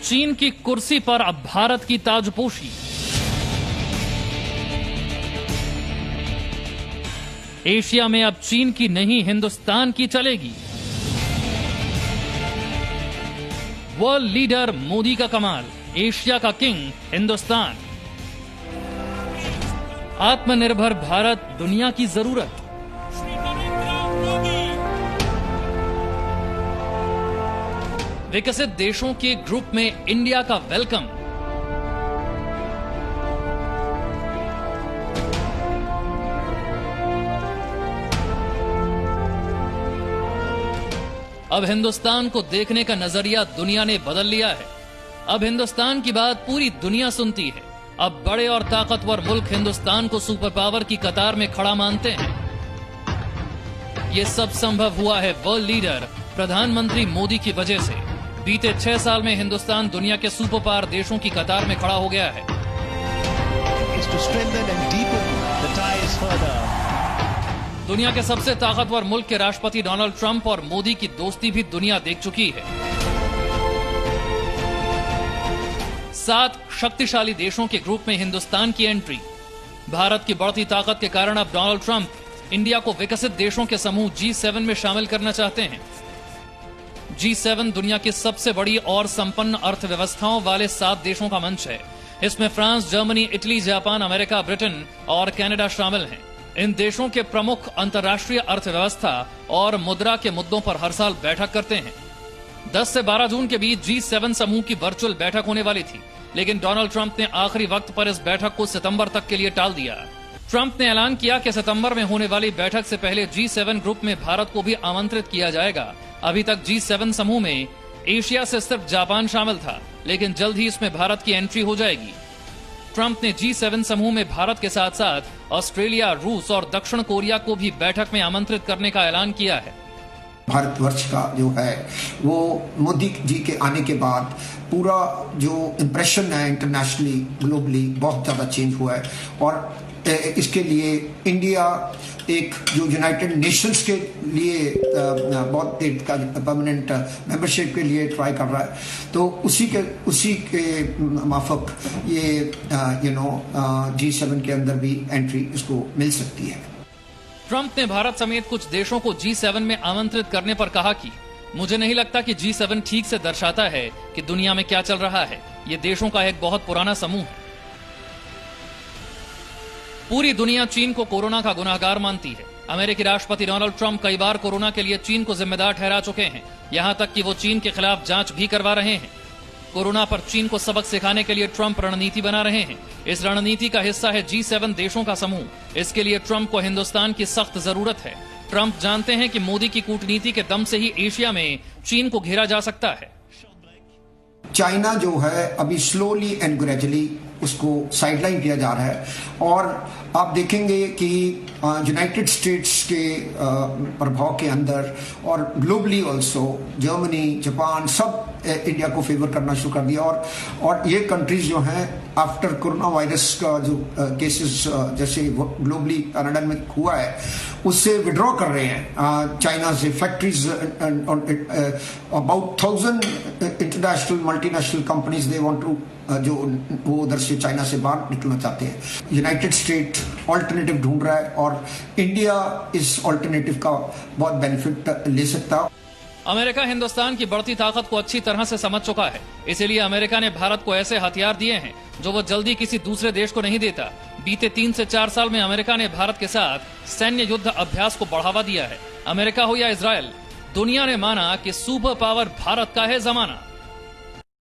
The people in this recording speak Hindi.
चीन की कुर्सी पर अब भारत की ताजपोशी। एशिया में अब चीन की नहीं हिंदुस्तान की चलेगी। वर्ल्ड लीडर मोदी का कमाल, एशिया का किंग हिंदुस्तान। आत्मनिर्भर भारत, दुनिया की जरूरत। विकसित देशों के ग्रुप में इंडिया का वेलकम। अब हिंदुस्तान को देखने का नजरिया दुनिया ने बदल लिया है। अब हिंदुस्तान की बात पूरी दुनिया सुनती है। अब बड़े और ताकतवर मुल्क हिंदुस्तान को सुपर पावर की कतार में खड़ा मानते हैं। ये सब संभव हुआ है वर्ल्ड लीडर प्रधानमंत्री मोदी की वजह से। बीते 6 साल में हिंदुस्तान दुनिया के सुपर पावर देशों की कतार में खड़ा हो गया है। दुनिया के सबसे ताकतवर मुल्क के राष्ट्रपति डोनाल्ड ट्रंप और मोदी की दोस्ती भी दुनिया देख चुकी है। 7 शक्तिशाली देशों के ग्रुप में हिंदुस्तान की एंट्री। भारत की बढ़ती ताकत के कारण अब डोनाल्ड ट्रंप इंडिया को विकसित देशों के समूह G7 में शामिल करना चाहते हैं। G7 दुनिया की सबसे बड़ी और संपन्न अर्थव्यवस्थाओं वाले 7 देशों का मंच है। इसमें France, Germany, Italy, Japan, America, Britain और कनाडा शामिल हैं। इन देशों के प्रमुख अंतर्राष्ट्रीय अर्थव्यवस्था और मुद्रा के मुद्दों पर हर साल बैठक करते हैं। 10 से 12 जून के बीच G7 समूह की वर्चुअल बैठक होने वाली थी, लेकिन डोनाल्ड ट्रंप ने आखिरी वक्त पर इस बैठक को सितंबर तक के लिए टाल दिया। ट्रंप ने ऐलान किया कि सितंबर में होने वाली बैठक से पहले G7 ग्रुप में भारत को भी आमंत्रित किया जाएगा। अभी तक G7 समूह में एशिया से सिर्फ जापान शामिल था, लेकिन जल्द ही इसमें भारत की एंट्री हो जाएगी। ट्रंप ने G7 समूह में भारत के साथ साथ ऑस्ट्रेलिया, रूस और दक्षिण कोरिया को भी बैठक में आमंत्रित करने का ऐलान किया है। भारतवर्ष का जो है वो मोदी जी के आने के बाद पूरा जो इम्प्रेशन है इंटरनेशनली, ग्लोबली बहुत ज्यादा चेंज हुआ है। और इसके लिए इंडिया एक जो यूनाइटेड नेशंस के लिए बहुत देर का परमानेंट मेंबरशिप के लिए ट्राई कर रहा है, तो उसी के माफक ये G7 के अंदर भी एंट्री इसको मिल सकती है। ट्रंप ने भारत समेत कुछ देशों को G7 में आमंत्रित करने पर कहा कि मुझे नहीं लगता कि G7 ठीक से दर्शाता है कि दुनिया में क्या चल रहा है। ये देशों का एक बहुत पुराना समूह है। पूरी दुनिया चीन को कोरोना का गुनहगार मानती है। अमेरिकी राष्ट्रपति डोनाल्ड ट्रंप कई बार कोरोना के लिए चीन को जिम्मेदार ठहरा चुके हैं। यहां तक कि वो चीन के खिलाफ जांच भी करवा रहे हैं। कोरोना पर चीन को सबक सिखाने के लिए ट्रंप रणनीति बना रहे हैं। इस रणनीति का हिस्सा है G7 देशों का समूह। इसके लिए ट्रंप को हिंदुस्तान की सख्त जरूरत है। ट्रंप जानते हैं कि मोदी की कूटनीति के दम से ही एशिया में चीन को घेरा जा सकता है। चाइना जो है अभी स्लोली एंड ग्रेजुअली उसको साइडलाइन किया जा रहा है। और आप देखेंगे कि यूनाइटेड स्टेट्स के प्रभाव के अंदर और ग्लोबली ऑल्सो जर्मनी, जापान सब इंडिया को फेवर करना शुरू कर दिया। और ये कंट्रीज जो हैं आफ्टर कोरोना वायरस का जो केसेस जैसे ग्लोबली कनाडा में हुआ है उससे विड्रॉ कर रहे हैं चाइना से। Factories about 1000 international multinational companies they want to जो वो उधर से चाइना से बाहर निकलना चाहते हैं। यूनाइटेड स्टेट ऑल्टरनेटिव ढूंढ रहा है और इंडिया इस ऑल्टरनेटिव का बहुत बेनिफिट ले सकता है। अमेरिका हिंदुस्तान की बढ़ती ताकत को अच्छी तरह से समझ चुका है। इसीलिए अमेरिका ने भारत को ऐसे हथियार दिए हैं जो वो जल्दी किसी दूसरे देश को नहीं देता। बीते 3 से 4 साल में अमेरिका ने भारत के साथ सैन्य युद्ध अभ्यास को बढ़ावा दिया है। अमेरिका हो या इजरायल, दुनिया ने माना कि सुपर पावर भारत का है जमाना।